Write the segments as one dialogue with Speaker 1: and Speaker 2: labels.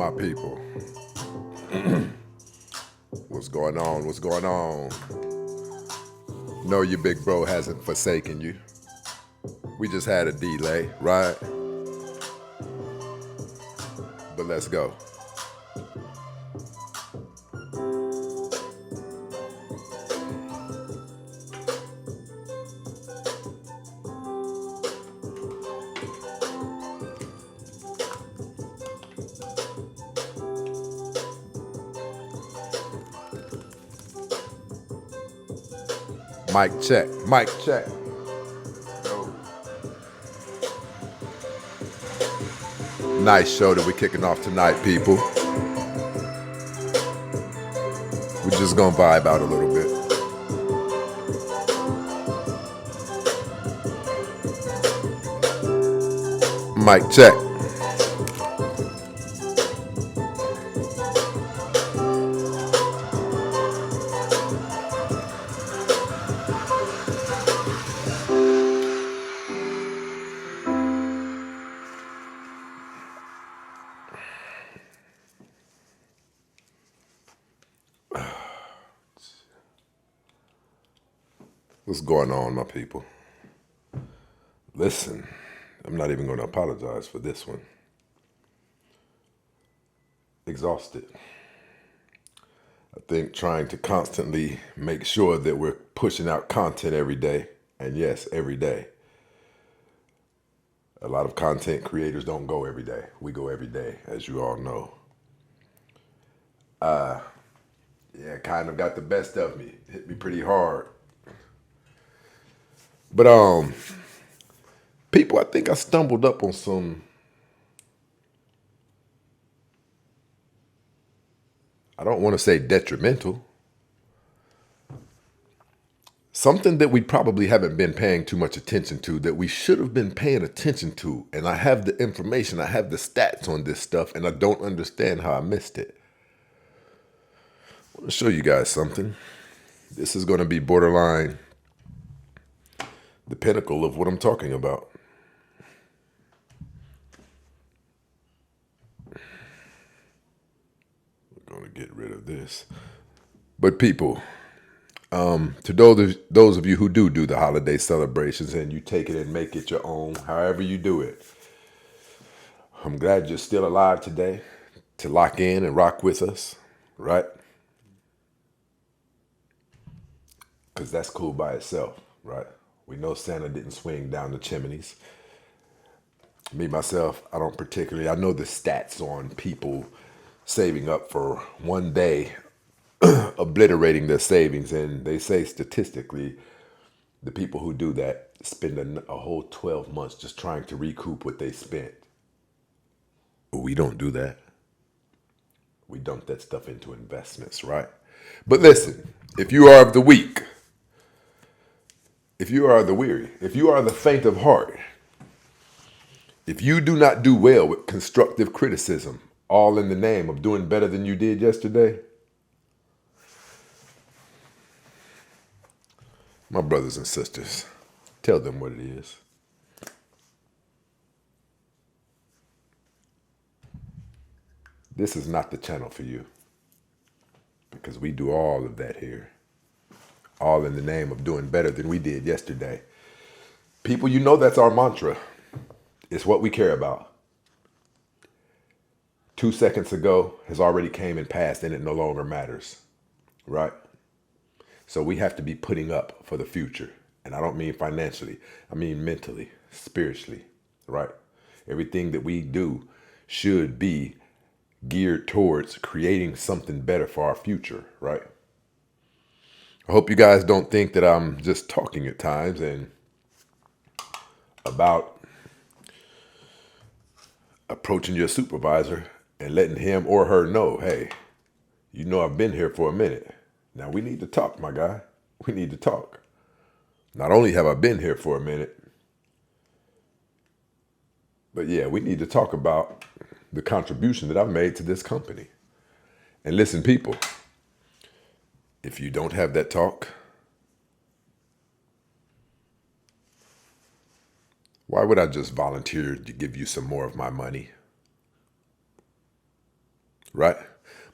Speaker 1: My people, what's going on? What's going on? No, your big bro hasn't forsaken you. We just had a delay, right? But let's go. Mic check. Mic check. Yo. Nice show that we're kicking off tonight, people. We're just gonna vibe out a little bit. Mic check. What's going on, my people? Listen, I'm not even gonna apologize for this one. Exhausted. I think trying to constantly make sure that we're pushing out content every day, and yes, every day. A lot of content creators don't go every day. We go every day, as you all know. Yeah, kind of got the best of me. Hit me pretty hard. But people, I think I stumbled up on some, I don't want to say detrimental, something that we probably haven't been paying too much attention to that we should have been paying attention to. And I have the information, I have the stats on this stuff, and I don't understand how I missed it. I want to show you guys something. This is going to be borderline the pinnacle of what I'm talking about. We're going to get rid of this. But people, to those of you who do the holiday celebrations and you take it and make it your own, however you do it, I'm glad you're still alive today to lock in and rock with us, right? Because that's cool by itself, right? We know Santa didn't swing down the chimneys. Me, myself, I don't particularly, I know the stats on people saving up for one day, obliterating their savings. And they say statistically, the people who do that spend a whole 12 months just trying to recoup what they spent. We don't do that. We dump that stuff into investments, right? But listen, if you are of the weak, if you are the weary, if you are the faint of heart, if you do not do well with constructive criticism, all in the name of doing better than you did yesterday, my brothers and sisters, tell them what it is. This is not the channel for you, because we do all of that here, all in the name of doing better than we did yesterday. People, you know that's our mantra. It's what we care about. 2 seconds ago has already came and passed, and it no longer matters, right? So we have to be putting up for the future. And I don't mean financially. I mean mentally, spiritually, right? Everything that we do should be geared towards creating something better for our future, right? I hope you guys don't think that I'm just talking at times and about approaching your supervisor and letting him or her know, hey, you know I've been here for a minute. Now we need to talk, my guy. We need to talk. Not only have I been here for a minute, but yeah, we need to talk about the contribution that I've made to this company. And listen, people, if you don't have that talk, why would I just volunteer to give you some more of my money? right?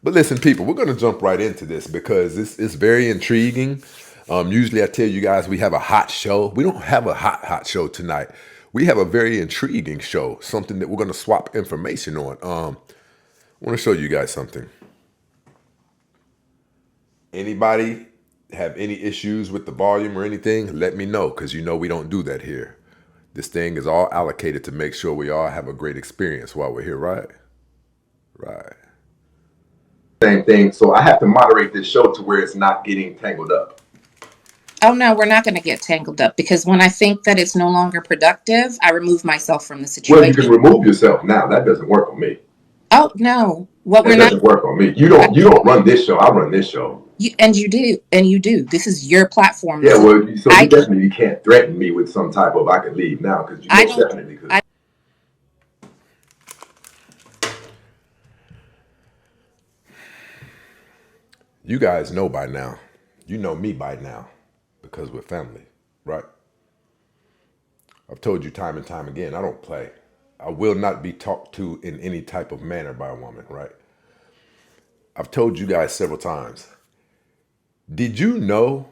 Speaker 1: But listen, people, we're going to jump right into this because it's very intriguing. Usually I tell you guys we have a hot show. We don't have a hot show tonight. We have a very intriguing show, something that we're going to swap information on. I want to show you guys something. Anybody have any issues with the volume or anything? Let me know, because you know we don't do that here. This thing is all allocated to make sure we all have a great experience while we're here, right? Right. Same thing. So I have to moderate this show to where it's not getting tangled up.
Speaker 2: Oh no, we're not going to get tangled up because when I think that it's no longer productive, I remove myself from the
Speaker 1: Well, you can
Speaker 2: situation.
Speaker 1: remove yourself now. That doesn't work on me.
Speaker 2: Oh no, what
Speaker 1: That
Speaker 2: we're not.
Speaker 1: doesn't work on me. You
Speaker 2: I,
Speaker 1: don't run this show. I run this show.
Speaker 2: and you do. This is your platform.
Speaker 1: Yeah,
Speaker 2: This is
Speaker 1: well, so
Speaker 2: I
Speaker 1: you definitely can't threaten me with some type of I can leave now, because you
Speaker 2: I
Speaker 1: most
Speaker 2: don't
Speaker 1: definitely could.
Speaker 2: I
Speaker 1: You guys know by now. You know me by now because we're family, right? I've told you time and time again, I don't play. I will not be talked to in any type of manner by a woman, right? I've told you guys several times. Did you know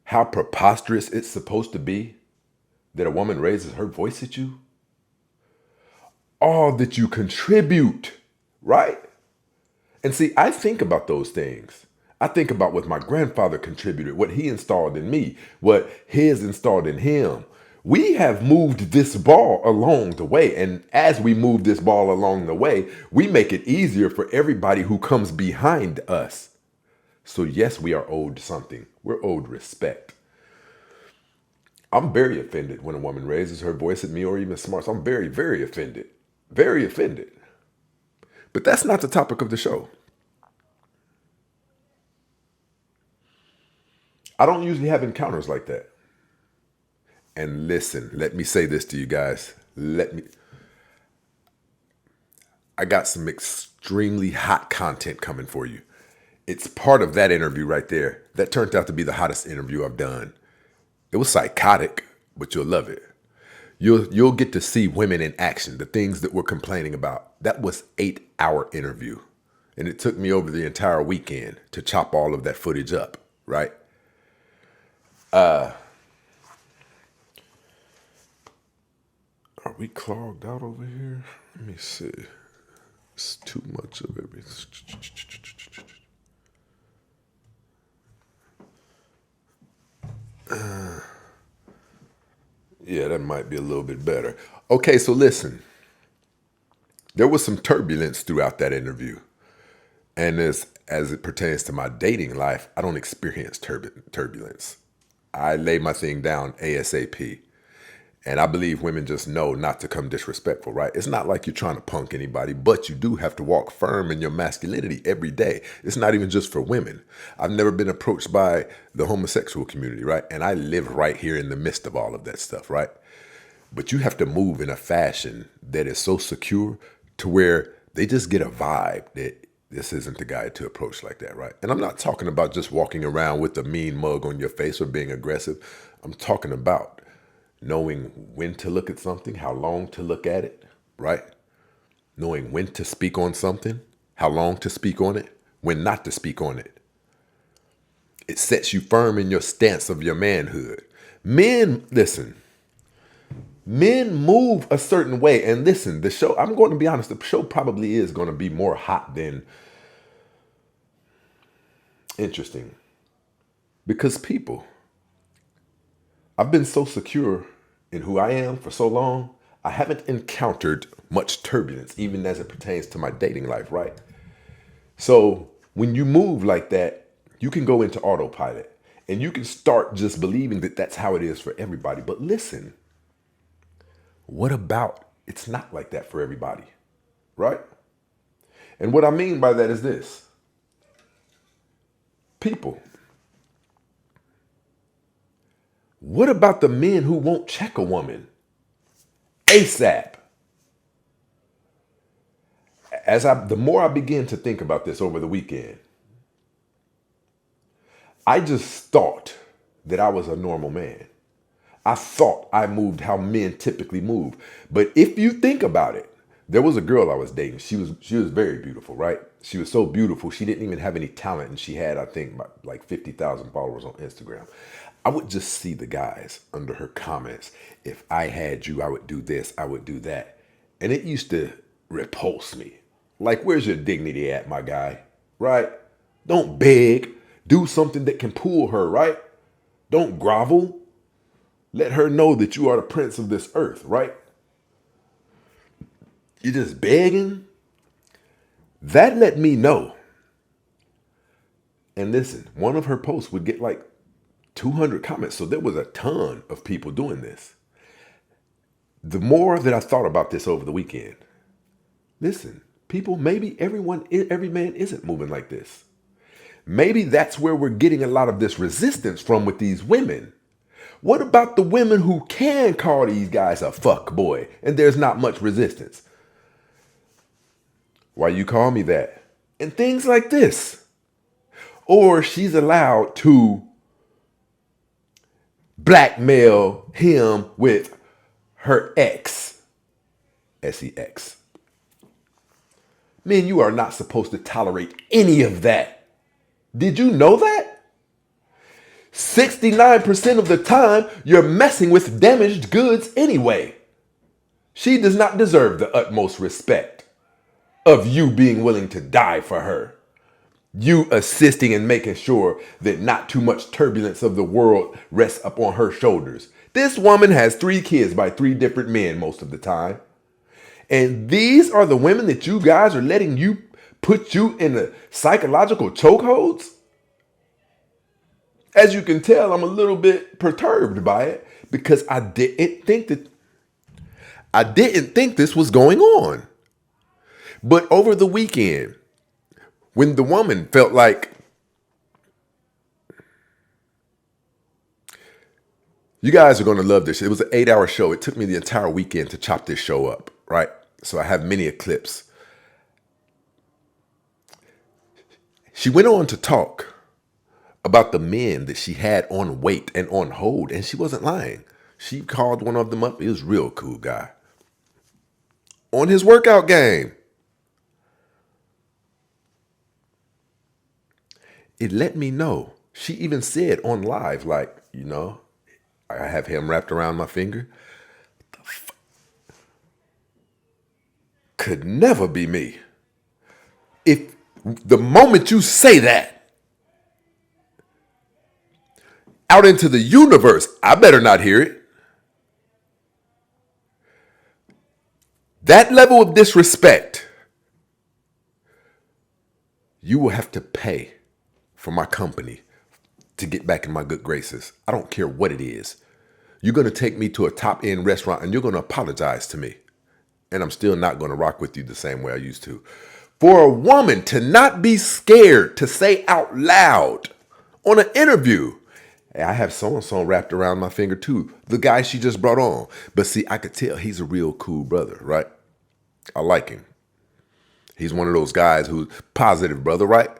Speaker 1: how preposterous it's supposed to be that a woman raises her voice at you? All that you contribute, right? And see, I think about those things. I think about what my grandfather contributed, what he installed in me, what his installed in him. We have moved this ball along the way. And as we move this ball along the way, we make it easier for everybody who comes behind us. So yes, we are owed something. We're owed respect. I'm very offended when a woman raises her voice at me or even smarts. I'm very, very offended. Very offended. But that's not the topic of the show. I don't usually have encounters like that. And listen, let me say this to you guys. I got some extremely hot content coming for you. It's part of that interview right there. That turned out to be the hottest interview I've done. It was psychotic, but you'll love it. You'll get to see women in action, the things that we're complaining about. That was 8-hour interview. And it took me over the entire weekend to chop all of that footage up, right? Are we clogged out over here? Let me see. It's too much of everything. Yeah, that might be a little bit better. Okay, so listen. There was some turbulence throughout that interview. And as it pertains to my dating life, I don't experience turbulence. I lay my thing down ASAP. And I believe women just know not to come disrespectful, right? It's not like you're trying to punk anybody, but you do have to walk firm in your masculinity every day. It's not even just for women. I've never been approached by the homosexual community, right? And I live right here in the midst of all of that stuff, right? But you have to move in a fashion that is so secure to where they just get a vibe that this isn't the guy to approach like that, right? And I'm not talking about just walking around with a mean mug on your face or being aggressive. I'm talking about knowing when to look at something, how long to look at it, right? Knowing when to speak on something, how long to speak on it, when not to speak on it. It sets you firm in your stance of your manhood. Men, listen, men move a certain way. And listen, the show, I'm going to be honest, the show probably is going to be more hot than interesting. Because people, I've been so secure in who I am for so long, I haven't encountered much turbulence, even as it pertains to my dating life, right? So when you move like that, you can go into autopilot and you can start just believing that that's how it is for everybody. But listen, what about it's not like that for everybody, right? And what I mean by that is this. People, what about the men who won't check a woman ASAP? The more I begin to think about this over the weekend, I just thought that I was a normal man. I thought I moved how men typically move. But if you think about it, There was a girl I was dating. She was very beautiful, right? She was so beautiful. She didn't even have any talent, and she had, I think, like 50,000 followers on Instagram. I would just see the guys under her comments. If I had you, I would do this, I would do that. And it used to repulse me. Like, where's your dignity at, my guy? Right? Don't beg. Do something that can pull her, right? Don't grovel. Let her know that you are the prince of this earth, right? You're just begging. That let me know. And listen, one of her posts would get like 200 comments. So there was a ton of people doing this. The more that I thought about this over the weekend, listen, people, maybe every man isn't moving like this. Maybe that's where we're getting a lot of this resistance from with these women. What about the women who can call these guys a fuck boy and there's not much resistance? Why you call me that? And things like this. Or she's allowed to blackmail him with her ex, sex. Men, you are not supposed to tolerate any of that. Did you know that? 69% of the time, you're messing with damaged goods anyway. She does not deserve the utmost respect of you being willing to die for her. You assisting and making sure that not too much turbulence of the world rests upon her shoulders. This woman has 3 kids by 3 different men most of the time. And these are the women that you guys are letting you put you in the psychological chokeholds? As you can tell, I'm a little bit perturbed by it because I didn't think this was going on. But over the weekend, when the woman felt like, you guys are going to love this. It was an 8-hour show. It took me the entire weekend to chop this show up, right? So I have many clips. She went on to talk about the men that she had on wait and on hold, and she wasn't lying. She called one of them up. He was a real cool guy. On his workout game. It let me know. She even said on live, like, I have him wrapped around my finger. Could never be me. If the moment you say that out into the universe, I better not hear it. That level of disrespect, you will have to pay for my company to get back in my good graces. I don't care what it is. You're going to take me to a top-end restaurant and you're going to apologize to me. And I'm still not going to rock with you the same way I used to. For a woman to not be scared to say out loud on an interview, hey, I have so-and-so wrapped around my finger too. The guy she just brought on. But see, I could tell he's a real cool brother, right? I like him. He's one of those guys who's positive brother, right?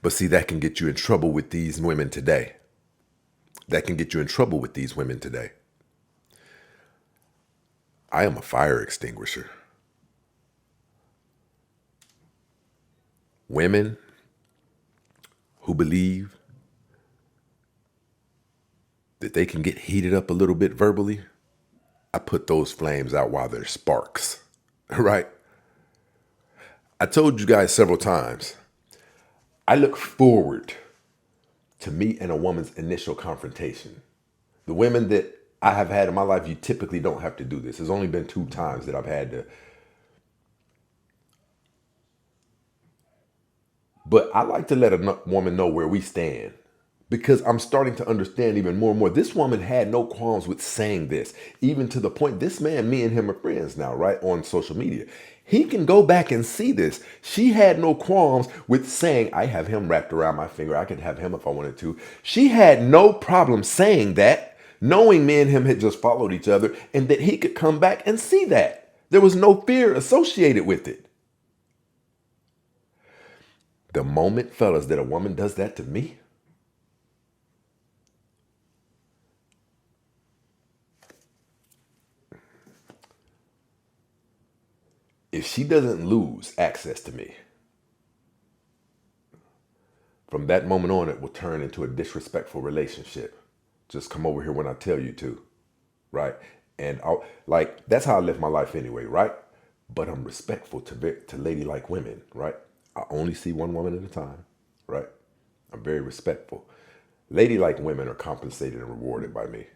Speaker 1: But see, that can get you in trouble with these women today. That can get you in trouble with these women today. I am a fire extinguisher. Women who believe that they can get heated up a little bit verbally, I put those flames out while they're sparks, right? I told you guys several times, I look forward to meet and a woman's initial confrontation. The women that I have had in my life, you typically don't have to do this. There's only been 2 times that I've had to. But I like to let a woman know where we stand because I'm starting to understand even more and more. This woman had no qualms with saying this, even to the point this man, me and him are friends now, right, on social media. He can go back and see this. She had no qualms with saying, I have him wrapped around my finger. I could have him if I wanted to. She had no problem saying that, knowing me and him had just followed each other and that he could come back and see that. There was no fear associated with it. The moment, fellas, that a woman does that to me, if she doesn't lose access to me, from that moment on, it will turn into a disrespectful relationship. Just come over here when I tell you to, right? And that's how I live my life anyway, right? But I'm respectful to ladylike women, right? I only see one woman at a time, right? I'm very respectful. Ladylike women are compensated and rewarded by me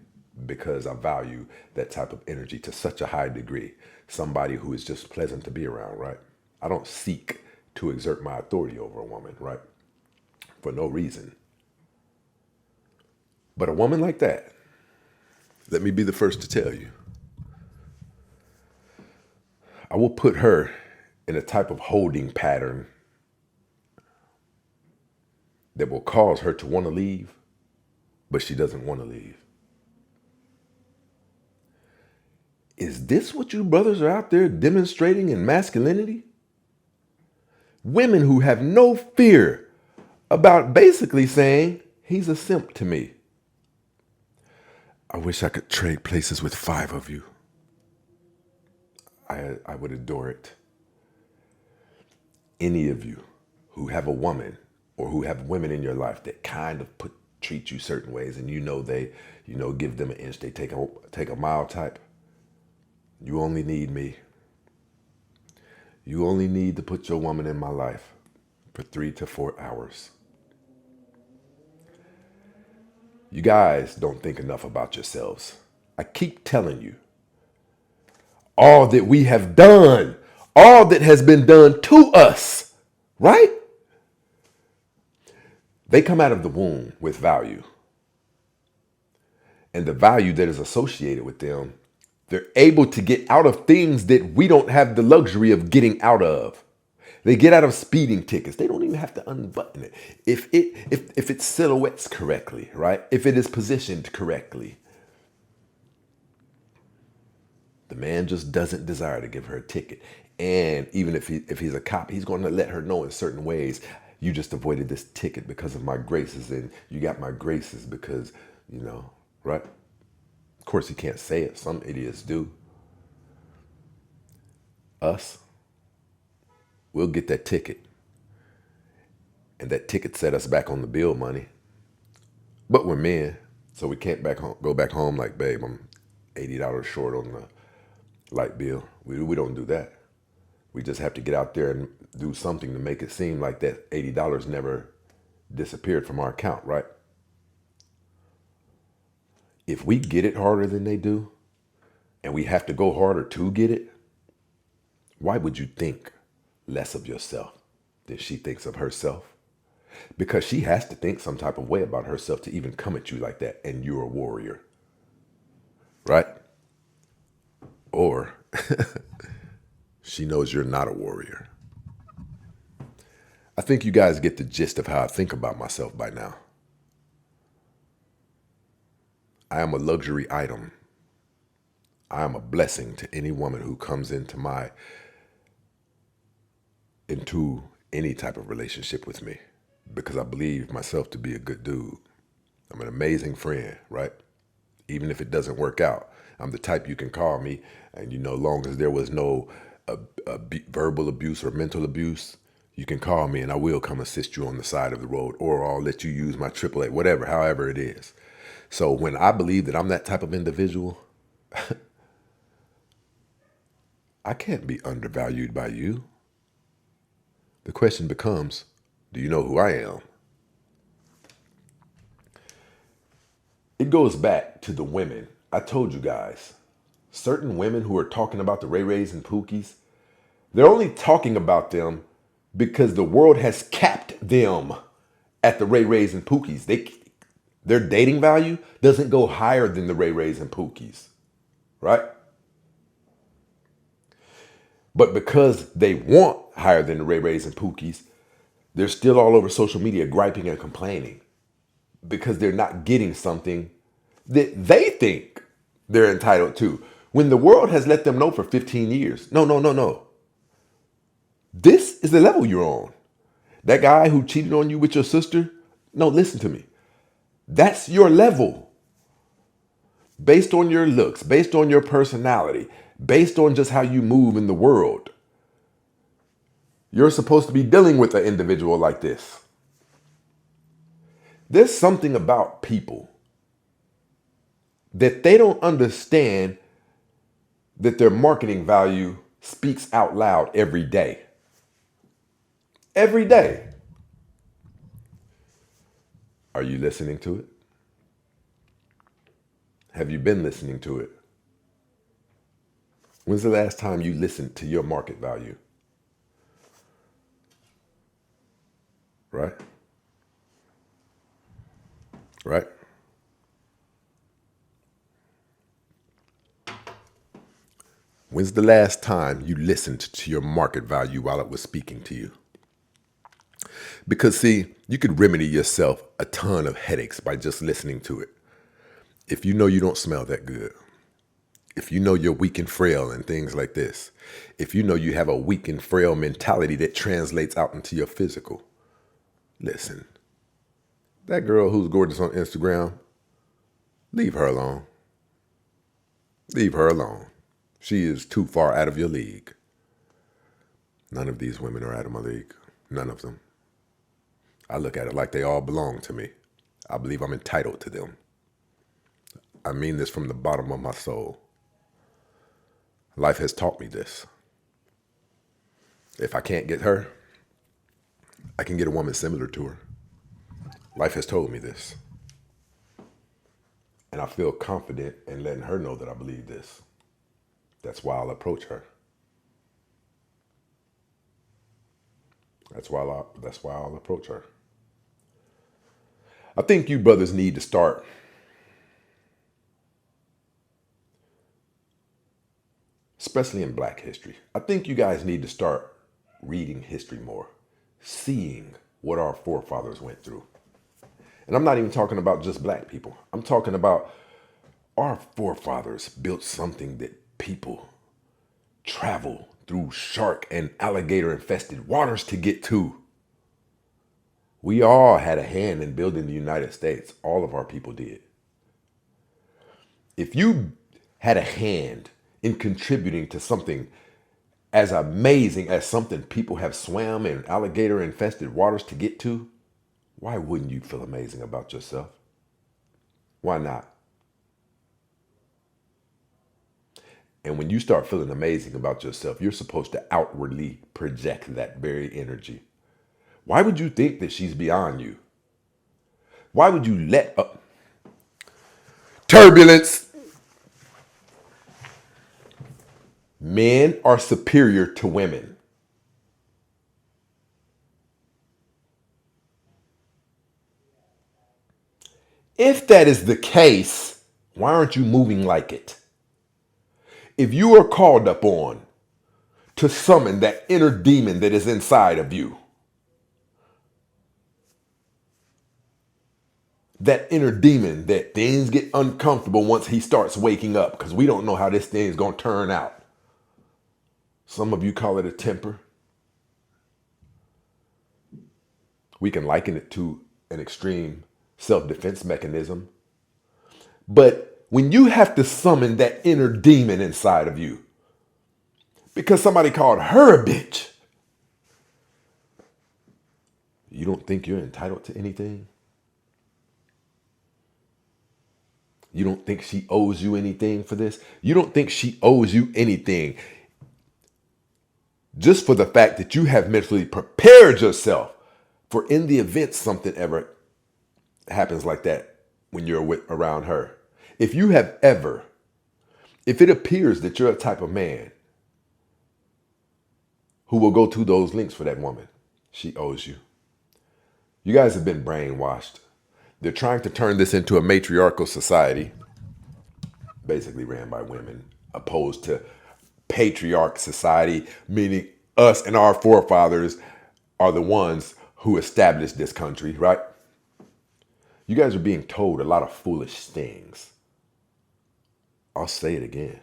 Speaker 1: because I value that type of energy to such a high degree. Somebody who is just pleasant to be around, right? I don't seek to exert my authority over a woman, right? For no reason. But a woman like that, let me be the first to tell you, I will put her in a type of holding pattern that will cause her to want to leave, but she doesn't want to leave. Is this what you brothers are out there demonstrating in masculinity? Women who have no fear about basically saying, he's a simp to me. I wish I could trade places with 5 of you. I would adore it. Any of you who have a woman or who have women in your life that kind of treat you certain ways, and they give them an inch, they take a mile type. You only need me. You only need to put your woman in my life for 3 to 4 hours. You guys don't think enough about yourselves. I keep telling you, all that we have done, all that has been done to us, right? They come out of the womb with value. And the value that is associated with them, they're able to get out of things that we don't have the luxury of getting out of. They get out of speeding tickets. They don't even have to unbutton it. If it silhouettes correctly, right? If it is positioned correctly. The man just doesn't desire to give her a ticket. And even if he's a cop, he's going to let her know in certain ways, you just avoided this ticket because of my graces, and you got my graces because, right? Of course, he can't say it. Some idiots do. Us, we'll get that ticket. And that ticket set us back on the bill money. But we're men, so we can't go back home like, babe, I'm $80 short on the light bill. We don't do that. We just have to get out there and do something to make it seem like that $80 never disappeared from our account, right? If we get it harder than they do, and we have to go harder to get it, why would you think less of yourself than she thinks of herself? Because she has to think some type of way about herself to even come at you like that, and you're a warrior, right? Or she knows you're not a warrior. I think you guys get the gist of how I think about myself by now. I am a luxury item. I am a blessing to any woman who comes into any type of relationship with me, because I believe myself to be a good dude. I'm an amazing friend, right? Even if it doesn't work out, I'm the type you can call me, and long as there was no verbal abuse or mental abuse, you can call me and I will come assist you on the side of the road, or I'll let you use my AAA, whatever, however it is. So when I believe that I'm that type of individual, I can't be undervalued by you. The question becomes, do you know who I am? It goes back to the women. I told you guys, certain women who are talking about the Ray Rays and Pookies, they're only talking about them because the world has capped them at the Ray Rays and Pookies. Their dating value doesn't go higher than the Ray Rays and Pookies, right? But because they want higher than the Ray Rays and Pookies, they're still all over social media griping and complaining because they're not getting something that they think they're entitled to, when the world has let them know for 15 years. No. This is the level you're on. That guy who cheated on you with your sister, no, listen to me. That's your level. Based on your looks, based on your personality, based on just how you move in the world. You're supposed to be dealing with an individual like this. There's something about people that they don't understand that their marketing value speaks out loud every day. Every day. Are you listening to it? Have you been listening to it? When's the last time you listened to your market value? Right? Right? When's the last time you listened to your market value while it was speaking to you? Because, see, you could remedy yourself a ton of headaches by just listening to it. If you know you don't smell that good, if you know you're weak and frail and things like this, if you know you have a weak and frail mentality that translates out into your physical, listen, that girl who's gorgeous on Instagram, leave her alone. Leave her alone. She is too far out of your league. None of these women are out of my league. None of them. I look at it like they all belong to me. I believe I'm entitled to them. I mean this from the bottom of my soul. Life has taught me this. If I can't get her, I can get a woman similar to her. Life has told me this. And I feel confident in letting her know that I believe this. That's why I'll approach her. That's why I'll approach her. I think you brothers need to start especially in Black history. I think you guys need to start reading history more, seeing what our forefathers went through. And I'm not even talking about just Black people. I'm talking about our forefathers built something that people travel through shark and alligator infested waters to get to. We all had a hand in building the United States. All of our people did. If you had a hand in contributing to something as amazing as something people have swam in alligator infested waters to get to, why wouldn't you feel amazing about yourself? Why not? And when you start feeling amazing about yourself, you're supposed to outwardly project that very energy. Why would you think that she's beyond you? Why would you let up turbulence? Men are superior to women. If that is the case, why aren't you moving like it? If you are called upon to summon that inner demon that is inside of you, that inner demon that things get uncomfortable once he starts waking up because we don't know how this thing is going to turn out. Some of you call it a temper. We can liken it to an extreme self-defense mechanism. But when you have to summon that inner demon inside of you because somebody called her a bitch, you don't think you're entitled to anything? You don't think she owes you anything for this? You don't think she owes you anything just for the fact that you have mentally prepared yourself for in the event something ever happens like that when you're around her. If it appears that you're a type of man who will go to those links for that woman, she owes you. You guys have been brainwashed. They're trying to turn this into a matriarchal society, basically ran by women, opposed to patriarch society, meaning us and our forefathers are the ones who established this country, right? You guys are being told a lot of foolish things. I'll say it again.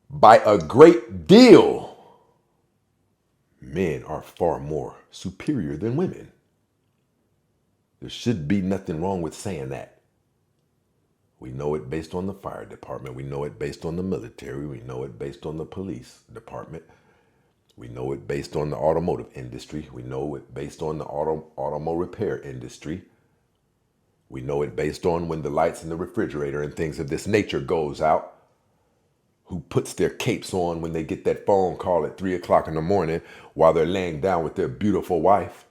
Speaker 1: By a great deal, men are far more superior than women. There should be nothing wrong with saying that. We know it based on the fire department. We know it based on the military. We know it based on the police department. We know it based on the automotive industry. We know it based on the automotive repair industry. We know it based on when the lights in the refrigerator and things of this nature goes out. Who puts their capes on when they get that phone call at 3 o'clock in the morning while they're laying down with their beautiful wife.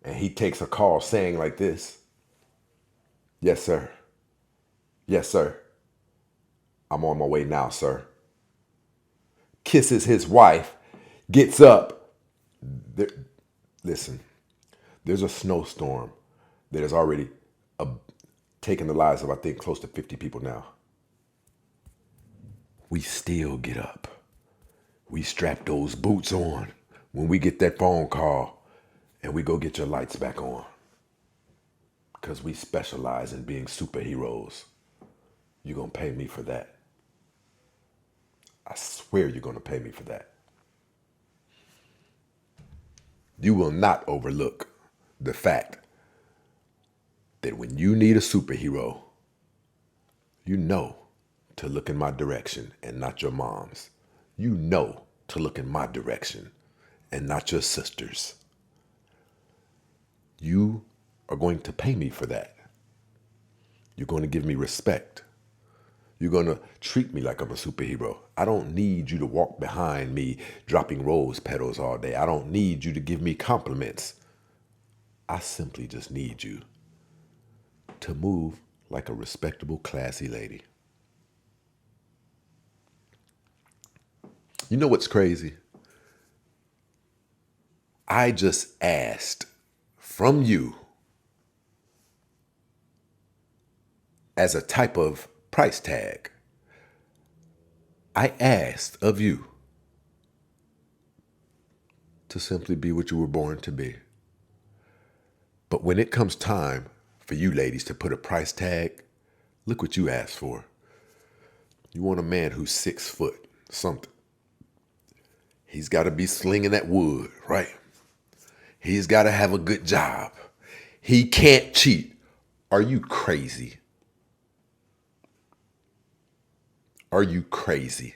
Speaker 1: And he takes a call saying like this, "Yes, sir. Yes, sir. I'm on my way now, sir." Kisses his wife, gets up. There, listen, there's a snowstorm that has already taken the lives of, I think, close to 50 people now. We still get up. We strap those boots on when we get that phone call and we go get your lights back on. Because we specialize in being superheroes. You're going to pay me for that. I swear you're going to pay me for that. You will not overlook the fact that when you need a superhero, you know to look in my direction and not your mom's. You know to look in my direction and not your sister's. You are going to pay me for that. You're going to give me respect. You're going to treat me like I'm a superhero. I don't need you to walk behind me dropping rose petals all day. I don't need you to give me compliments. I simply just need you to move like a respectable, classy lady. You know what's crazy? I just asked from you as a type of price tag. I asked of you to simply be what you were born to be. But when it comes time for you ladies to put a price tag, look what you asked for. You want a man who's 6 foot something. He's got to be slinging that wood, right? He's got to have a good job. He can't cheat. Are you crazy? Are you crazy?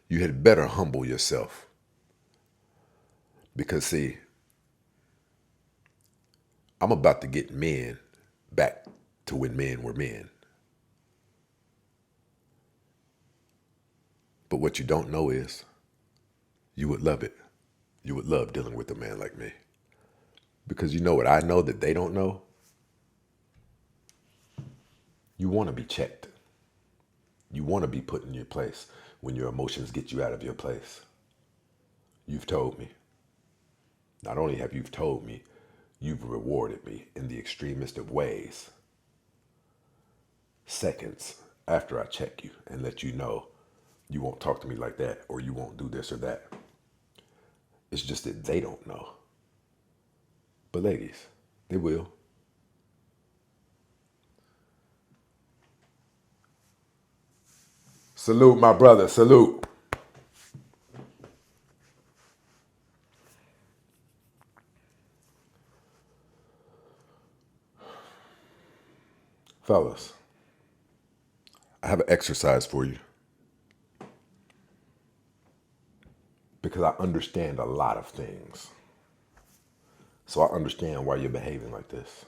Speaker 1: You had better humble yourself. Because see, I'm about to get men back to when men were men. But what you don't know is you would love it. You would love dealing with a man like me. Because you know what I know that they don't know? You want to be checked. You want to be put in your place when your emotions get you out of your place. You've told me. Not only have you told me, you've rewarded me in the extremest of ways. Seconds after I check you and let you know you won't talk to me like that or you won't do this or that. It's just that they don't know. But ladies, they will. Salute, my brother. Salute. Fellas, I have an exercise for you. Because I understand a lot of things. So I understand why you're behaving like this.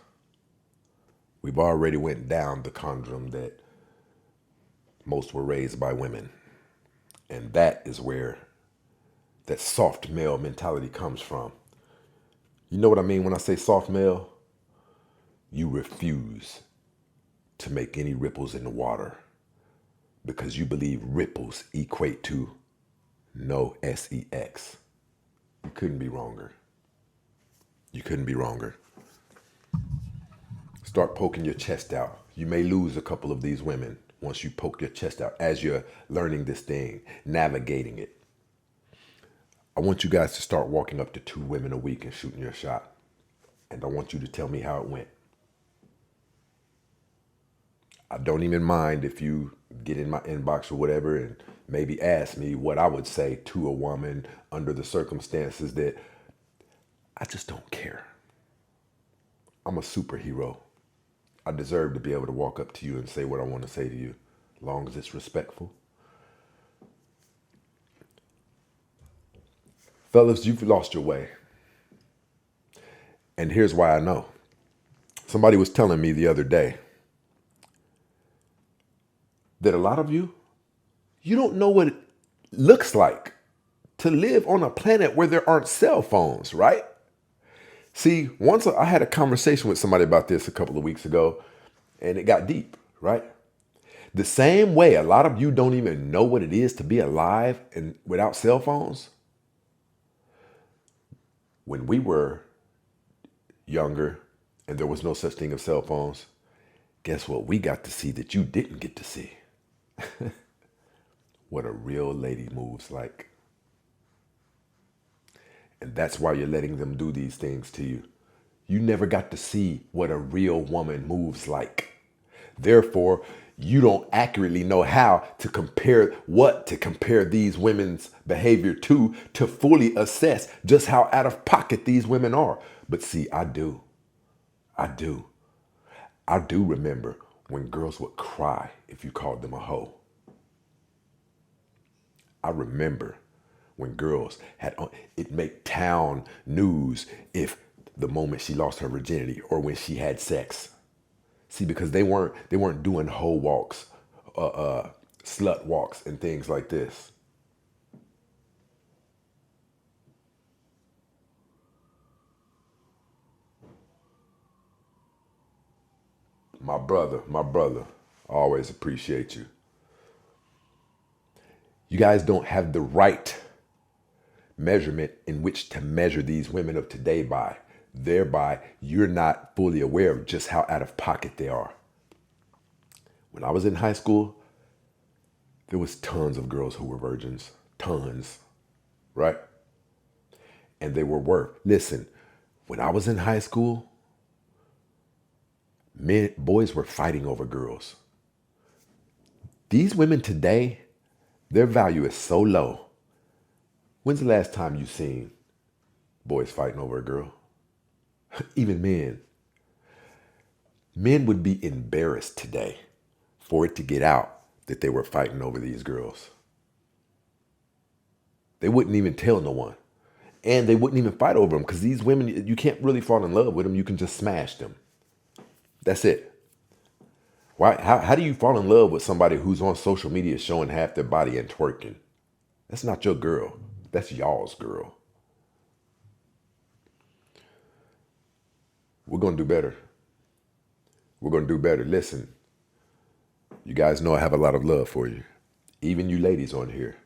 Speaker 1: We've already went down the conundrum that most were raised by women. And that is where that soft male mentality comes from. You know what I mean when I say soft male? You refuse to make any ripples in the water because you believe ripples equate to no sex. You couldn't be wronger. You couldn't be wronger. Start poking your chest out. You may lose a couple of these women once you poke your chest out as you're learning this thing, navigating it. I want you guys to start walking up to 2 women a week and shooting your shot. And I want you to tell me how it went. I don't even mind if you get in my inbox or whatever and maybe ask me what I would say to a woman under the circumstances that I just don't care. I'm a superhero. I deserve to be able to walk up to you and say what I want to say to you, as long as it's respectful. Fellas, you've lost your way. And here's why I know. Somebody was telling me the other day that a lot of you, you don't know what it looks like to live on a planet where there aren't cell phones, right? See, once I had a conversation with somebody about this a couple of weeks ago, and it got deep, right? The same way a lot of you don't even know what it is to be alive and without cell phones. When we were younger and there was no such thing as cell phones, guess what we got to see that you didn't get to see? What a real lady moves like. And that's why you're letting them do these things to you. You never got to see what a real woman moves like. Therefore, you don't accurately know how to compare these women's behavior to fully assess just how out of pocket these women are. But see, I do. I do remember when girls would cry if you called them a hoe. I remember when girls it make town news if the moment she lost her virginity or when she had sex. See, because they weren't doing hoe walks, slut walks and things like this. My brother, I always appreciate you. You guys don't have the right measurement in which to measure these women of today by. Thereby, you're not fully aware of just how out of pocket they are. When I was in high school, there was tons of girls who were virgins. Tons. Right? And they were listen, when I was in high school, boys were fighting over girls. These women today, their value is so low. When's the last time you seen boys fighting over a girl? Even men. Men would be embarrassed today for it to get out that they were fighting over these girls. They wouldn't even tell no one. And they wouldn't even fight over them because these women, you can't really fall in love with them. You can just smash them. That's it. Why? How do you fall in love with somebody who's on social media showing half their body and twerking? That's not your girl. That's y'all's girl. We're going to do better. We're going to do better. Listen, you guys know I have a lot of love for you. Even you ladies on here.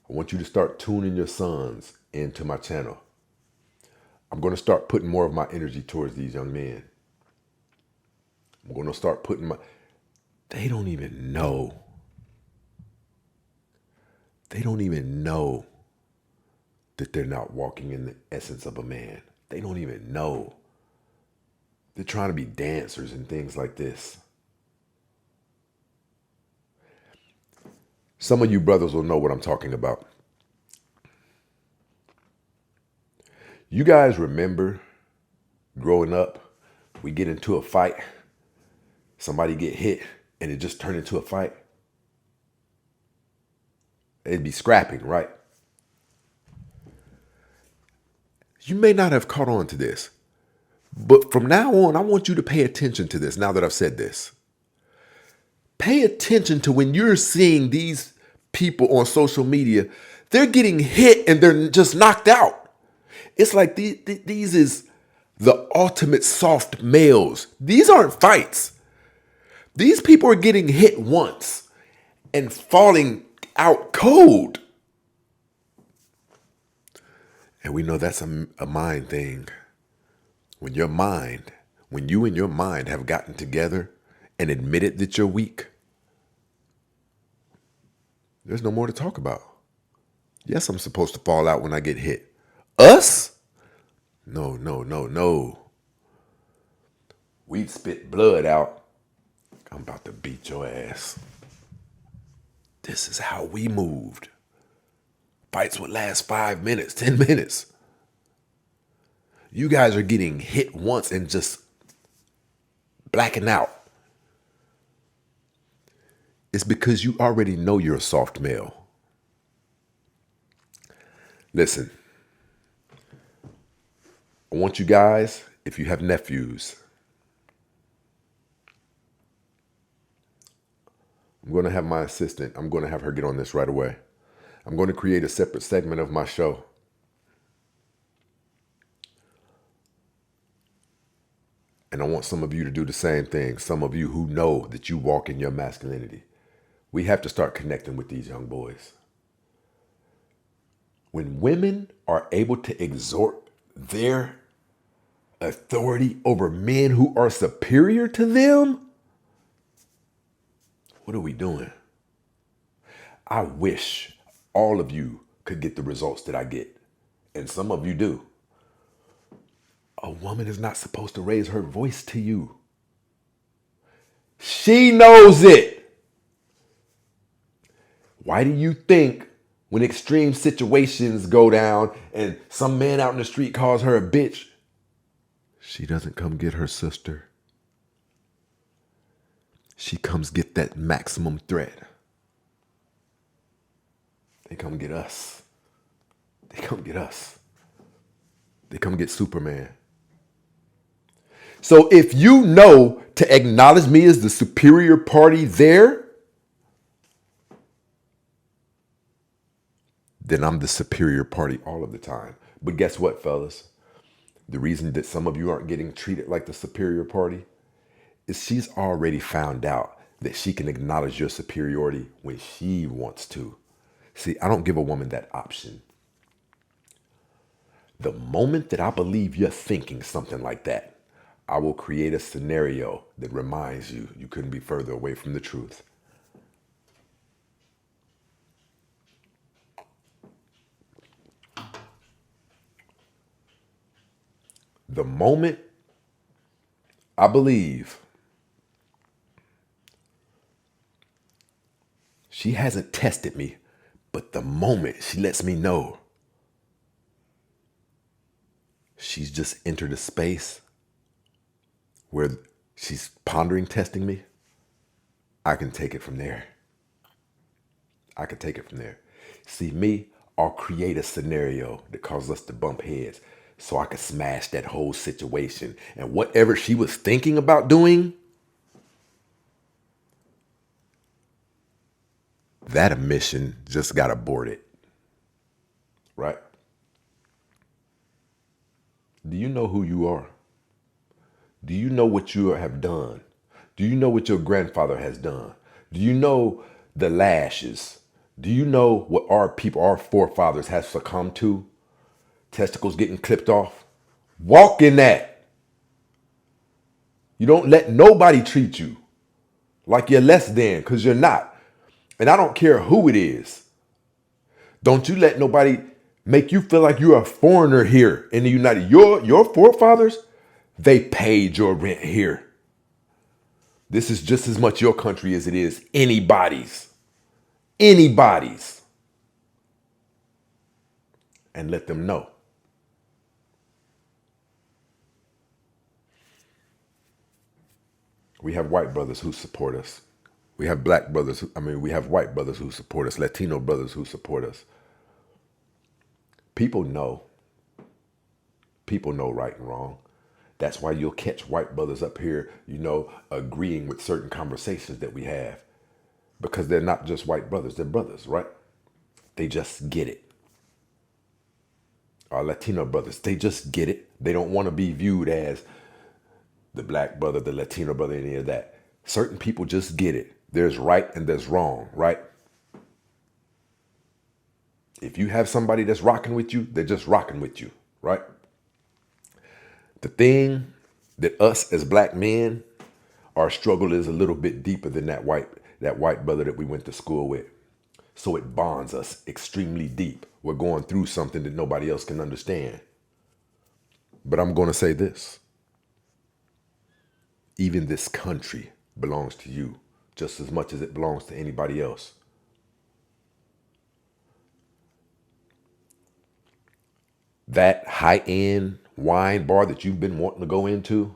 Speaker 1: I want you to start tuning your sons into my channel. I'm going to start putting more of my energy towards these young men. I'm going to start putting they don't even know. They don't even know that they're not walking in the essence of a man. They don't even know. They're trying to be dancers and things like this. Some of you brothers will know what I'm talking about. You guys remember growing up, we get into a fight, somebody get hit, and it just turned into a fight? It'd be scrapping, right? You may not have caught on to this, but from now on, I want you to pay attention to this now that I've said this. Pay attention to when you're seeing these people on social media, they're getting hit and they're just knocked out. It's like these is the ultimate soft males. These aren't fights. These people are getting hit once and falling out cold. And we know that's a mind thing. When you and your mind have gotten together and admitted that you're weak, there's no more to talk about. Yes, I'm supposed to fall out when I get hit. Us? No. We'd spit blood out. I'm about to beat your ass. This is how we moved. Fights would last 5 minutes, 10 minutes. You guys are getting hit once and just blacking out. It's because you already know you're a soft male. Listen, I want you guys, if you have nephews, I'm going to have my assistant, I'm going to have her get on this right away. I'm going to create a separate segment of my show. And I want some of you to do the same thing. Some of you who know that you walk in your masculinity. We have to start connecting with these young boys. When women are able to exert their authority over men who are superior to them, what are we doing? I wish all of you could get the results that I get. And some of you do. A woman is not supposed to raise her voice to you. She knows it. Why do you think when extreme situations go down and some man out in the street calls her a bitch, she doesn't come get her sister? She comes get that maximum threat. They come get us. They come get us. They come get Superman. So if you know to acknowledge me as the superior party there, then I'm the superior party all of the time. But guess what, fellas? The reason that some of you aren't getting treated like the superior party is she's already found out that she can acknowledge your superiority when she wants to. See, I don't give a woman that option. The moment that I believe you're thinking something like that, I will create a scenario that reminds you you couldn't be further away from the truth. The moment I believe she hasn't tested me, but the moment she lets me know she's just entered a space where she's pondering testing me, I can take it from there. I can take it from there. See, me, I'll create a scenario that causes us to bump heads so I can smash that whole situation. And whatever she was thinking about doing, that mission just got aborted. Right? Do you know who you are? Do you know what you have done? Do you know what your grandfather has done? Do you know the lashes? Do you know what our forefathers have succumbed to? Testicles getting clipped off? Walk in that. You don't let nobody treat you like you're less than, because you're not. And I don't care who it is. Don't you let nobody make you feel like you're a foreigner here in the United. Your forefathers, they paid your rent here. This is just as much your country as it is anybody's. Anybody's. And let them know. We have white brothers who support us. We have black brothers. We have white brothers who support us. Latino brothers who support us. People know. People know right and wrong. That's why you'll catch white brothers up here, agreeing with certain conversations that we have. Because they're not just white brothers, they're brothers, right? They just get it. Our Latino brothers, they just get it. They don't want to be viewed as the black brother, the Latino brother, any of that. Certain people just get it. There's right and there's wrong, right? If you have somebody that's rocking with you, they're just rocking with you, right? The thing that us as black men, our struggle is a little bit deeper than that white brother that we went to school with. So it bonds us extremely deep. We're going through something that nobody else can understand. But I'm going to say this. Even this country belongs to you just as much as it belongs to anybody else. That high-end wine bar that you've been wanting to go into,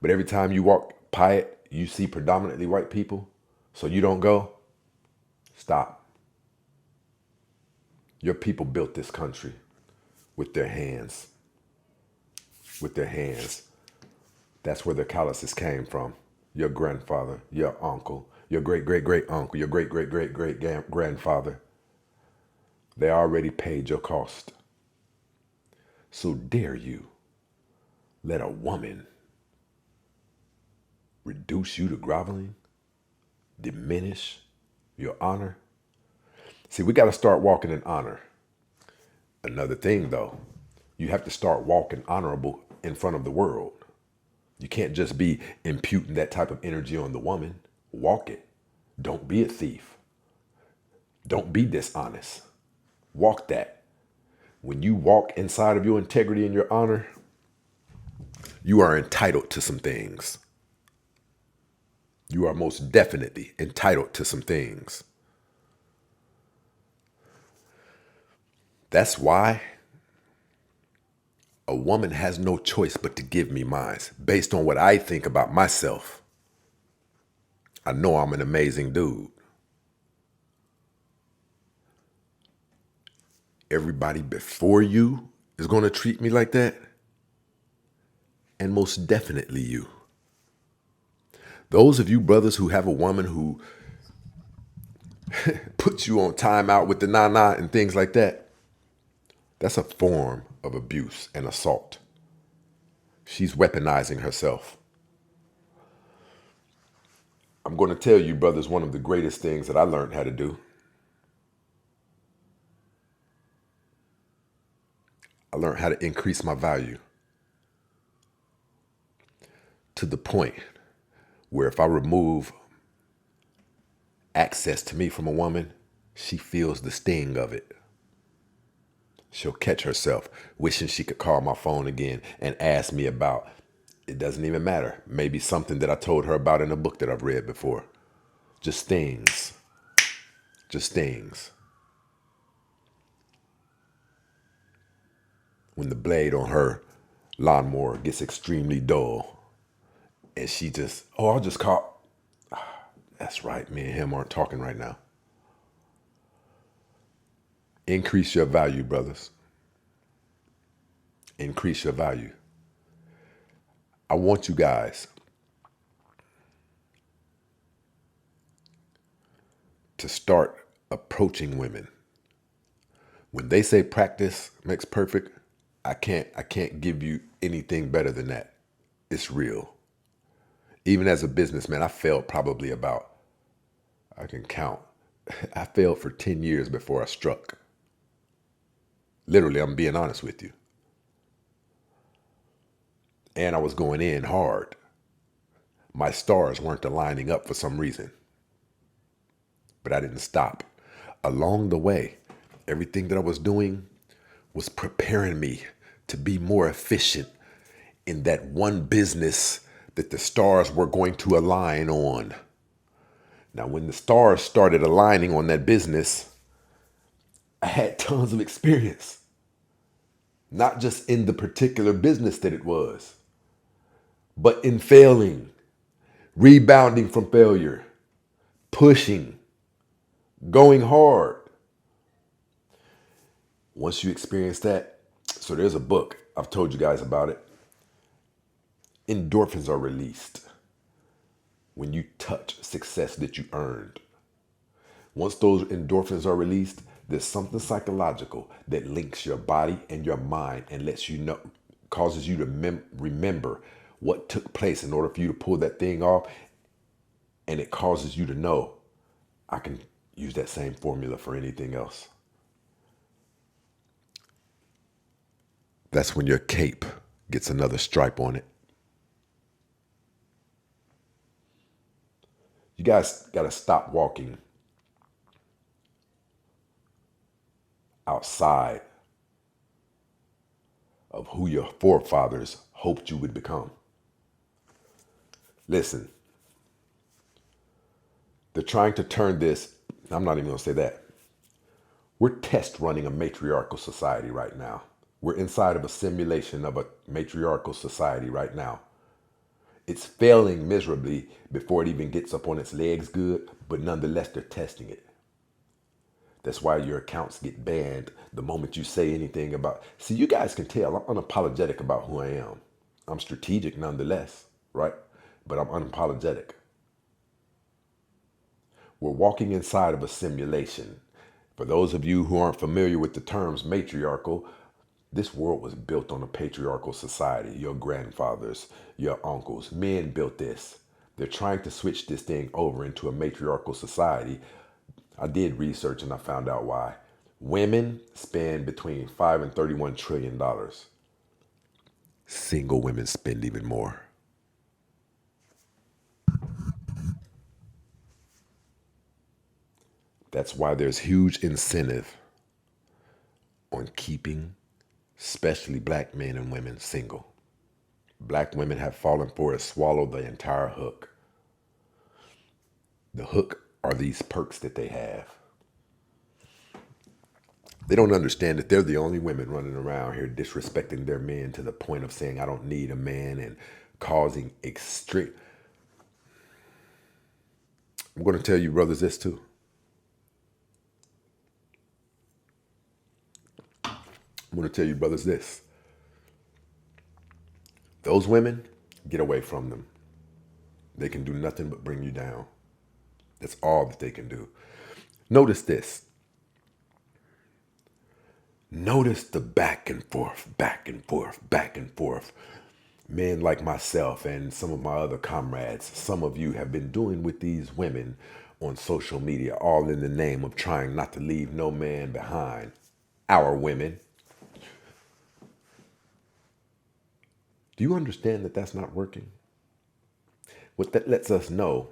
Speaker 1: but every time you walk Pyatt, you see predominantly white people, so you don't go? Stop. Your people built this country with their hands. With their hands. That's where the calluses came from. Your grandfather, your uncle, your great great great uncle, your great great great great grandfather. They already paid your cost. So dare you let a woman reduce you to groveling, diminish your honor? See, we got to start walking in honor. Another thing, though, you have to start walking honorable in front of the world. You can't just be imputing that type of energy on the woman. Walk it. Don't be a thief. Don't be dishonest. Walk that. When you walk inside of your integrity and your honor, you are entitled to some things. You are most definitely entitled to some things. That's why a woman has no choice but to give me mine based on what I think about myself. I know I'm an amazing dude. Everybody before you is going to treat me like that. And most definitely you. Those of you brothers who have a woman who puts you on timeout with the na-na and things like that, that's a form of abuse and assault. She's weaponizing herself. I'm going to tell you, brothers, one of the greatest things that I learned how to do. I learned how to increase my value to the point where if I remove access to me from a woman, she feels the sting of it. She'll catch herself wishing she could call my phone again and ask me about, it doesn't even matter, maybe something that I told her about in a book that I've read before. Just things. Just things. When the blade on her lawnmower gets extremely dull and she just, oh, I'll just call. That's right, me and him aren't talking right now. Increase your value, brothers. Increase your value. I want you guys to start approaching women. When they say practice makes perfect, I can't give you anything better than that. It's real. Even as a businessman, I failed probably about, I can count. I failed for 10 years before I struck. Literally, I'm being honest with you. And I was going in hard. My stars weren't aligning up for some reason. But I didn't stop. Along the way, everything that I was doing was preparing me to be more efficient in that one business that the stars were going to align on. Now, when the stars started aligning on that business, I had tons of experience. Not just in the particular business that it was, but in failing, rebounding from failure, pushing, going hard. Once you experience that, so there's a book, I've told you guys about it. Endorphins are released when you touch success that you earned. Once those endorphins are released, there's something psychological that links your body and your mind and lets you know, causes you to remember what took place in order for you to pull that thing off. And it causes you to know, I can use that same formula for anything else. That's when your cape gets another stripe on it. You guys got to stop walking outside of who your forefathers hoped you would become. Listen, they're trying to turn this, I'm not even going to say that. We're test running a matriarchal society right now. We're inside of a simulation of a matriarchal society right now. It's failing miserably before it even gets up on its legs good, but nonetheless, they're testing it. That's why your accounts get banned the moment you say anything about. See, you guys can tell I'm unapologetic about who I am. I'm strategic nonetheless, right? But I'm unapologetic. We're walking inside of a simulation. For those of you who aren't familiar with the terms matriarchal, this world was built on a patriarchal society. Your grandfathers, your uncles, men built this. They're trying to switch this thing over into a matriarchal society. I did research and I found out why. Women spend between $5 and $31 trillion. Single women spend even more. That's why there's huge incentive on keeping especially black men and women single. Black women have fallen for it, swallowed the entire hook. The hook are these perks that they have. They don't understand that they're the only women running around here disrespecting their men to the point of saying, I don't need a man, and causing extreme. I'm going to tell you, brothers, this too. I'm going to tell you, brothers, this. Those women, get away from them. They can do nothing but bring you down. That's all that they can do. Notice this. Notice the back and forth, back and forth, back and forth. Men like myself and some of my other comrades, some of you have been doing with these women on social media, all in the name of trying not to leave no man behind. Our women. Do you understand that that's not working? What that lets us know,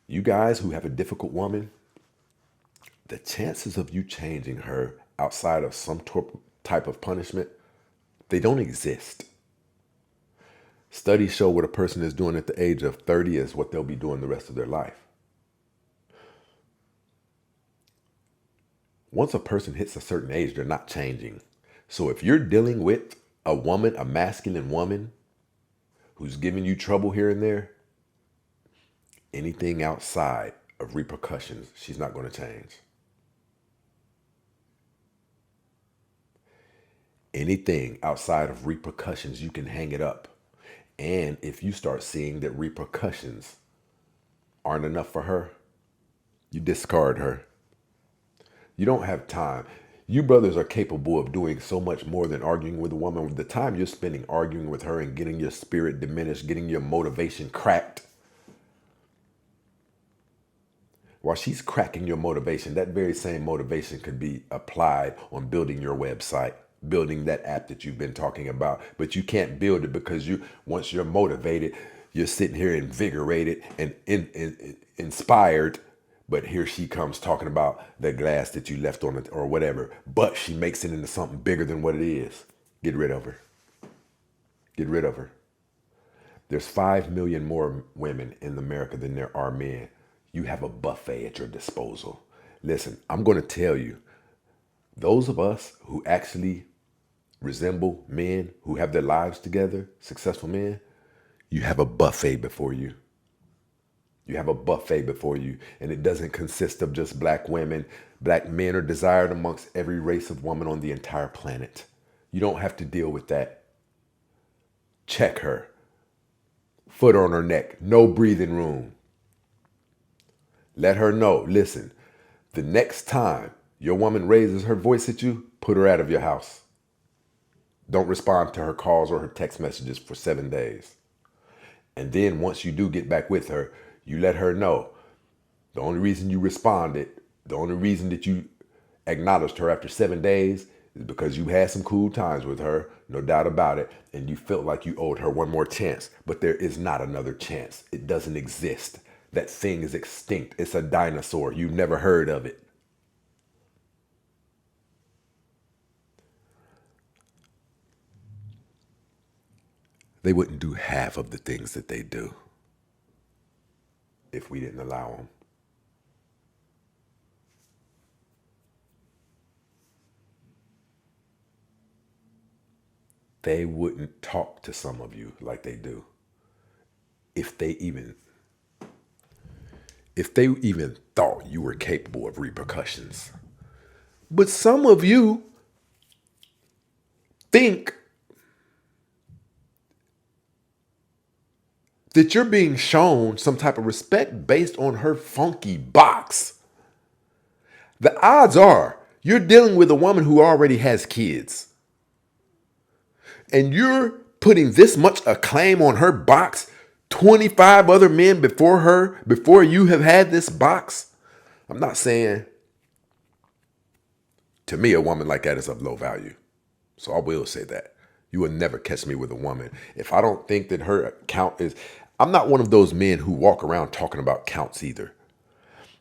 Speaker 1: you guys who have a difficult woman, the chances of you changing her outside of some type of punishment, they don't exist. Studies show what a person is doing at the age of 30 is what they'll be doing the rest of their life. Once a person hits a certain age, they're not changing. So if you're dealing with a woman, a masculine woman, who's giving you trouble here and there, anything outside of repercussions, she's not going to change. Anything outside of repercussions, you can hang it up. And if you start seeing that repercussions aren't enough for her, you discard her. You don't have time. You brothers are capable of doing so much more than arguing with a woman. The time you're spending arguing with her and getting your spirit diminished, getting your motivation cracked, while she's cracking your motivation, that very same motivation could be applied on building your website, building that app that you've been talking about. But you can't build it because once you're motivated, you're sitting here invigorated and inspired. But here she comes talking about the glass that you left on it or whatever. But she makes it into something bigger than what it is. Get rid of her. Get rid of her. There's 5 million more women in America than there are men. You have a buffet at your disposal. Listen, I'm going to tell you, those of us who actually resemble men who have their lives together, successful men, you have a buffet before you. You have a buffet before you, and it doesn't consist of just black women. Black men are desired amongst every race of woman on the entire planet. You don't have to deal with that. Check her. Foot on her neck. No breathing room. Let her know, listen, the next time your woman raises her voice at you, put her out of your house. Don't respond to her calls or her text messages for 7 days. And then once you do get back with her, you let her know the only reason you responded, the only reason that you acknowledged her after 7 days is because you had some cool times with her, no doubt about it, and you felt like you owed her one more chance. But there is not another chance. It doesn't exist. That thing is extinct. It's a dinosaur. You've never heard of it. They wouldn't do half of the things that they do if we didn't allow them. They wouldn't talk to some of you like they do. if they even if they even thought you were capable of repercussions. But some of you think that you're being shown some type of respect based on her funky box. The odds are you're dealing with a woman who already has kids. And you're putting this much acclaim on her box, 25 other men before her, before you have had this box. I'm not saying, to me, a woman like that is of low value. So I will say that. You will never catch me with a woman. If I don't think that her count is, I'm not one of those men who walk around talking about counts either.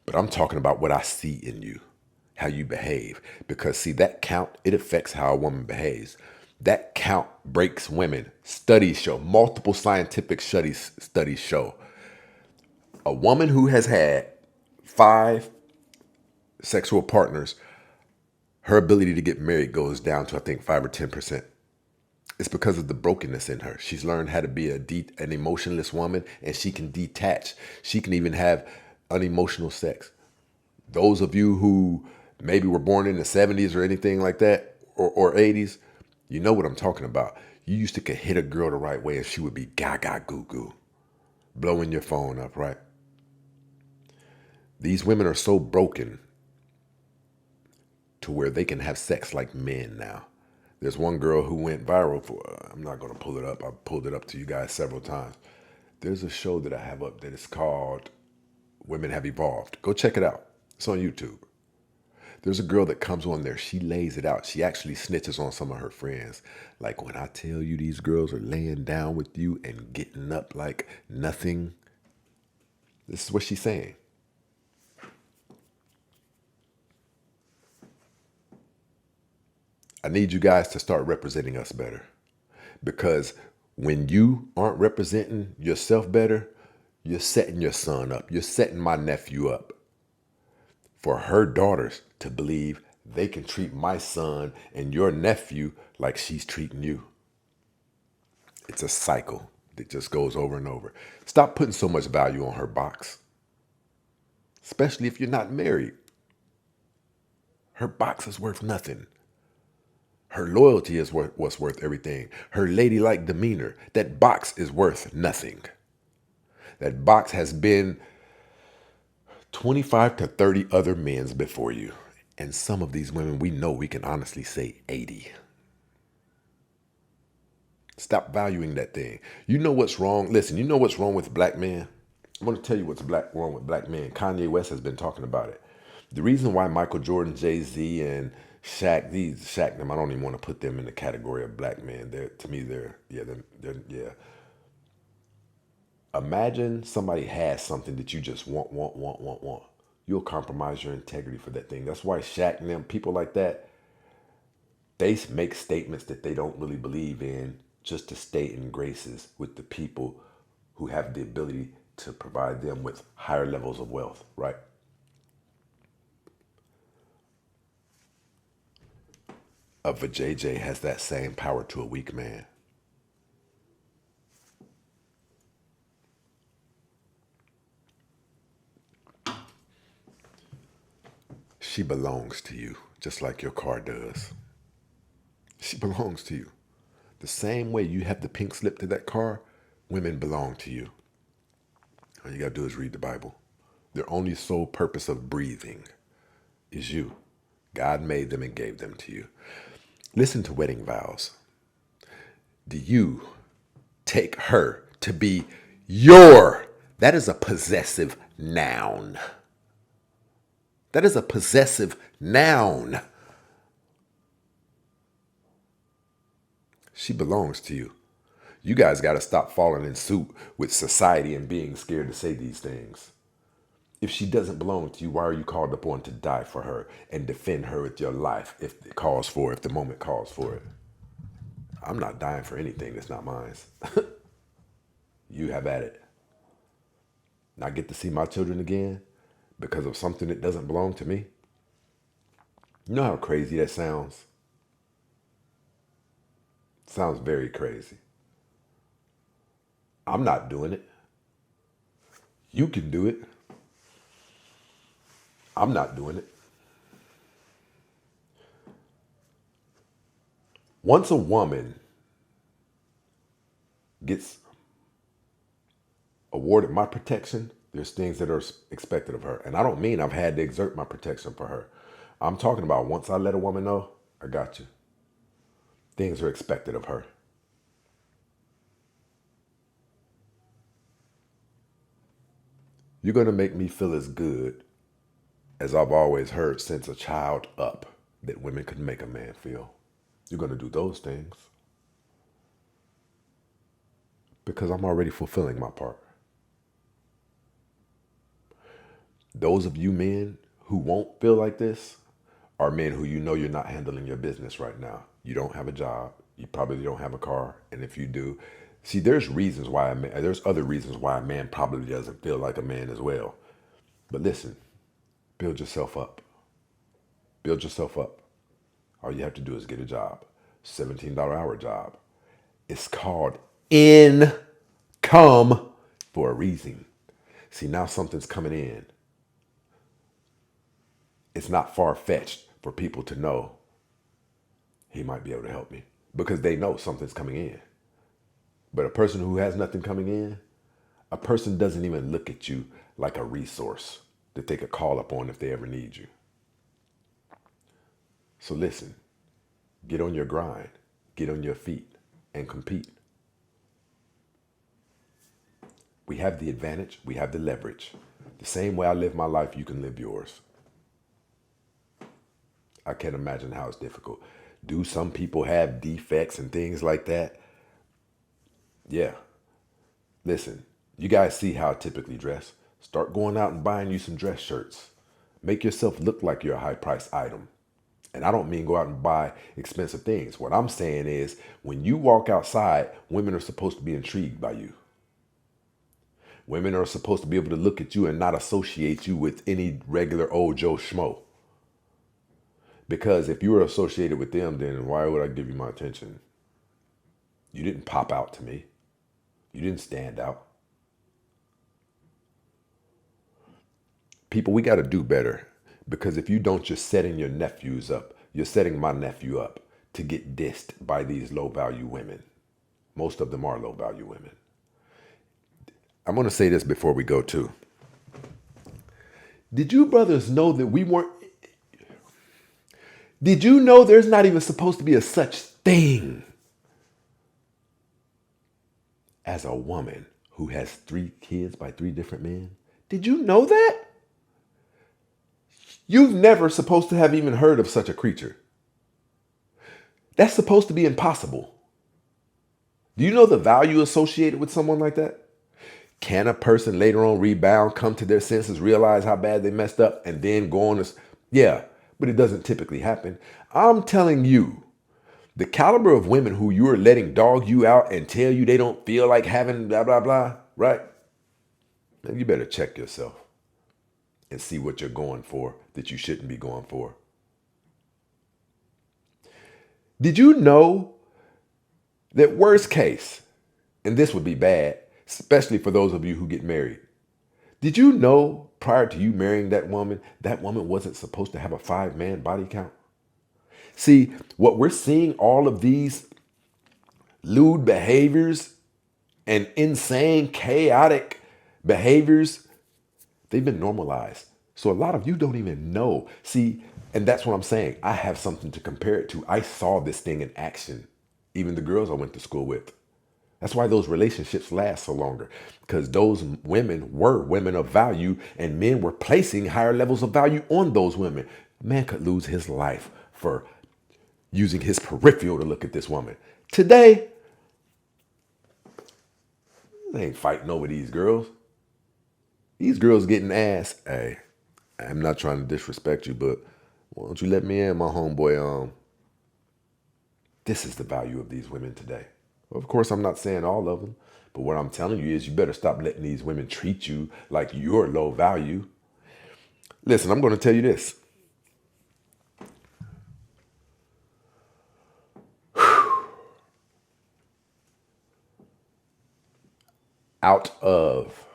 Speaker 1: But I'm talking about what I see in you, how you behave. Because see, that count, it affects how a woman behaves. That count breaks women. Studies show, multiple scientific studies show, a woman who has had 5 sexual partners, her ability to get married goes down to, I think, 5 or 10%. It's because of the brokenness in her. She's learned how to be an emotionless woman, and she can detach. She can even have unemotional sex. Those of you who maybe were born in the 70s or anything like that, or 80s, you know what I'm talking about. You used to could hit a girl the right way and she would be gaga goo goo, blowing your phone up, right? These women are so broken to where they can have sex like men now. There's one girl who went viral for, I'm not going to pull it up. I pulled it up to you guys several times. There's a show that I have up that is called Women Have Evolved. Go check it out. It's on YouTube. There's a girl that comes on there. She lays it out. She actually snitches on some of her friends. Like, when I tell you these girls are laying down with you and getting up like nothing, this is what she's saying. I need you guys to start representing us better. Because when you aren't representing yourself better, you're setting your son up. You're setting my nephew up for her daughters to believe they can treat my son and your nephew like she's treating you. It's a cycle that just goes over and over. Stop putting so much value on her box, especially if you're not married. Her box is worth nothing. Her loyalty is what's worth everything. Her ladylike demeanor, that box is worth nothing. That box has been 25 to 30 other men's before you. And some of these women, we know we can honestly say 80. Stop valuing that thing. You know what's wrong? Listen, you know what's wrong with black men? I'm going to tell you what's wrong with black men. Kanye West has been talking about it. The reason why Michael Jordan, Jay-Z, and Shaq, them, I don't even want to put them in the category of black men. To me, they're. Imagine somebody has something that you just want. You'll compromise your integrity for that thing. That's why Shaq and them, people like that, they make statements that they don't really believe in just to stay in graces with the people who have the ability to provide them with higher levels of wealth, right? A vajayjay has that same power to a weak man. She belongs to you, just like your car does. She belongs to you. The same way you have the pink slip to that car, women belong to you. All you got to do is read the Bible. Their only sole purpose of breathing is you. God made them and gave them to you. Listen to wedding vows. Do you take her to be your? That is a possessive noun. That is a possessive noun. She belongs to you. You guys got to stop falling in suit with society and being scared to say these things. If she doesn't belong to you, why are you called upon to die for her and defend her with your life if it calls for it, if the moment calls for it? I'm not dying for anything that's not mine. You have at it. Not get to see my children again because of something that doesn't belong to me. You know how crazy that sounds? Sounds very crazy. I'm not doing it. You can do it. I'm not doing it. Once a woman gets awarded my protection, there's things that are expected of her. And I don't mean I've had to exert my protection for her. I'm talking about once I let a woman know, I got you. Things are expected of her. You're going to make me feel as good as I've always heard since a child up that women could make a man feel. You're going to do those things because I'm already fulfilling my part. Those of you men who won't feel like this are men who you know you're not handling your business right now. You don't have a job. You probably don't have a car. And if you do, see, there's reasons why there's other reasons why a man probably doesn't feel like a man as well. But listen, build yourself up. Build yourself up. All you have to do is get a job. $17 hour job. It's called income for a reason. See, now something's coming in. It's not far-fetched for people to know he might be able to help me because they know something's coming in. But a person who has nothing coming in, a person doesn't even look at you like a resource that they could call upon if they ever need you. So listen, get on your grind, get on your feet, and compete. We have the advantage, we have the leverage. The same way I live my life, you can live yours. I can't imagine how it's difficult. Do some people have defects and things like that? Yeah. Listen, you guys see how I typically dress. Start going out and buying you some dress shirts. Make yourself look like you're a high-priced item. And I don't mean go out and buy expensive things. What I'm saying is when you walk outside, women are supposed to be intrigued by you. Women are supposed to be able to look at you and not associate you with any regular old Joe Schmo. Because if you were associated with them, then why would I give you my attention? You didn't pop out to me. You didn't stand out. People, we got to do better. Because if you don't, you're setting your nephews up. You're setting my nephew up to get dissed by these low-value women. Most of them are low-value women. I'm going to say this before we go too. Did you brothers know that we weren't... Did you know there's not even supposed to be a such thing as a woman who has 3 kids by 3 different men? Did you know that? You've never supposed to have even heard of such a creature. That's supposed to be impossible. Do you know the value associated with someone like that? Can a person later on rebound, come to their senses, realize how bad they messed up, and then go on? Yeah, but it doesn't typically happen. I'm telling you, the caliber of women who you are letting dog you out and tell you they don't feel like having blah, blah, blah, right? Man, you better check yourself and see what you're going for that you shouldn't be going for. Did you know that worst case, and this would be bad, especially for those of you who get married. Did you know prior to you marrying that woman wasn't supposed to have a 5-man body count? See, what we're seeing, all of these lewd behaviors and insane, chaotic behaviors, they've been normalized. So a lot of you don't even know. See, and that's what I'm saying. I have something to compare it to. I saw this thing in action. Even the girls I went to school with. That's why those relationships last so longer, because those women were women of value and men were placing higher levels of value on those women. A man could lose his life for using his peripheral to look at this woman. Today, they ain't fighting over these girls. These girls getting ass. Hey, I'm not trying to disrespect you, but why don't you let me in, my homeboy? This is the value of these women today. Of course, I'm not saying all of them, but what I'm telling you is you better stop letting these women treat you like you're low value. Listen, I'm going to tell you this. Out of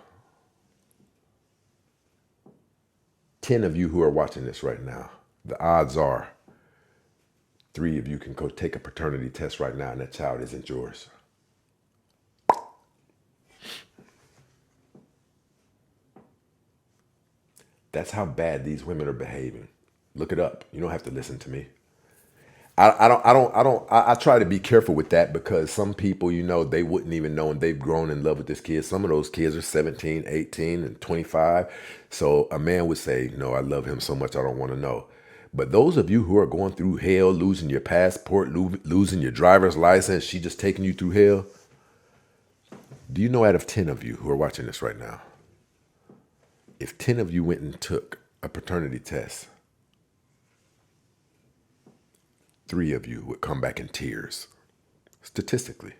Speaker 1: 10 of you who are watching this right now, the odds are 3 of you can go take a paternity test right now and that child isn't yours. That's how bad these women are behaving. Look it up. You don't have to listen to me. I try to be careful with that because some people, they wouldn't even know and they've grown in love with this kid. Some of those kids are 17, 18, and 25. So a man would say, no, I love him so much I don't want to know. But those of you who are going through hell, losing your passport, losing your driver's license, she just taking you through hell. Do you know out of 10 of you who are watching this right now, if 10 of you went and took a paternity test, 3 of you would come back in tears, statistically.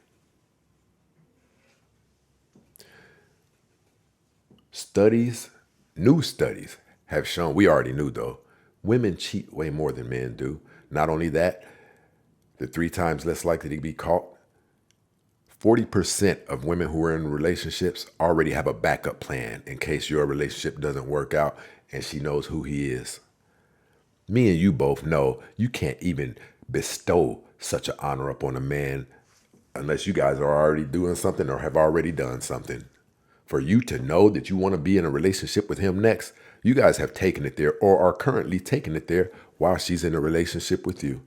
Speaker 1: New studies have shown, we already knew though, women cheat way more than men do. Not only that, they're 3 times less likely to be caught. 40% of women who are in relationships already have a backup plan in case your relationship doesn't work out and she knows who he is. Me and you both know you can't even bestow such an honor upon a man unless you guys are already doing something or have already done something. For you to know that you want to be in a relationship with him next, you guys have taken it there or are currently taking it there while she's in a relationship with you.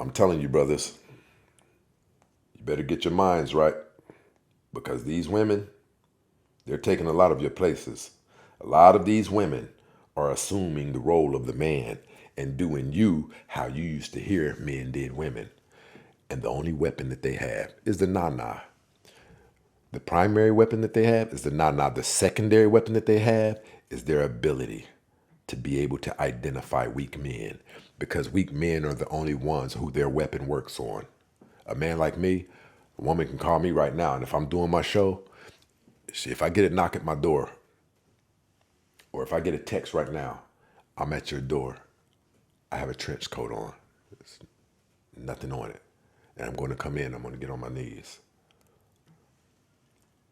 Speaker 1: I'm telling you, brothers, you better get your minds right because these women, they're taking a lot of your places. A lot of these women are assuming the role of the man and doing you how you used to hear men did women. And the only weapon that they have is the na-na. The primary weapon that they have is the na-na. The secondary weapon that they have is their ability to be able to identify weak men, because weak men are the only ones who their weapon works on. A man like me, a woman can call me right now, and if I'm doing my show, if I get a knock at my door, or if I get a text right now, I'm at your door. I have a trench coat on. There's nothing on it. And I'm going to come in. I'm going to get on my knees.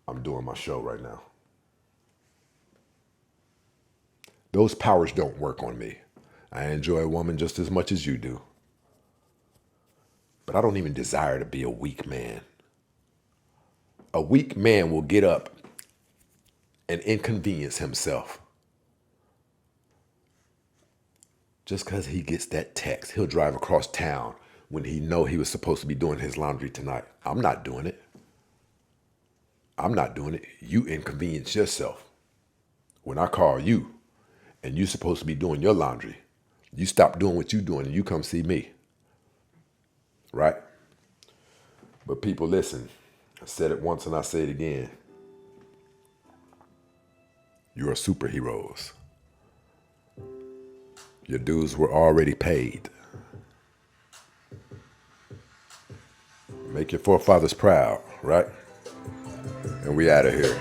Speaker 1: I'm doing my show right now. Those powers don't work on me. I enjoy a woman just as much as you do. But I don't even desire to be a weak man. A weak man will get up and inconvenience himself. Just because he gets that text, he'll drive across town when he know he was supposed to be doing his laundry tonight. I'm not doing it. I'm not doing it. You inconvenience yourself. When I call you and you're supposed to be doing your laundry, you stop doing what you're doing and you come see me. Right? But people, listen. I said it once and I say it again. You are superheroes. Your dues were already paid. Make your forefathers proud, right? And we out of here.